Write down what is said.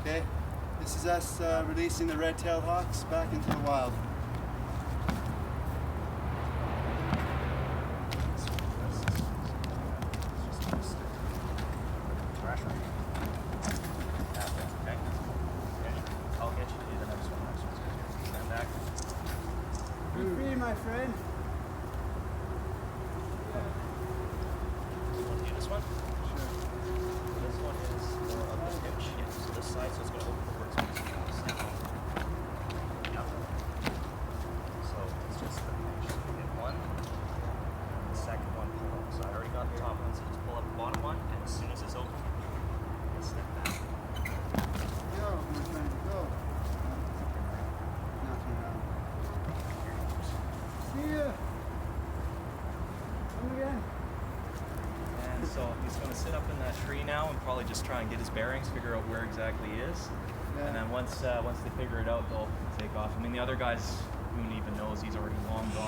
Okay, this is us releasing the red-tailed hawks back into the wild. I'll get you to do the next one. Next one's good. Stand back. You're free, my friend. You want to do this one? Sure. This one is more of the hitch. Yeah, so this side, so it's going to open the workspace. Snap on. Yep. So it's just the hitch. So you get one, and the second one pull up. So I already got the top one, so just pull up the bottom one, and as soon as it's open, you step back. Yo, we're trying to go. Nothing around. See ya. Come again. And so he's going to sit up in that tree now and probably just try and get his bearings, figure out where exactly he is. Yeah. And then once they figure it out, they'll take off. I mean, the other guys, who even knows, he's already long gone.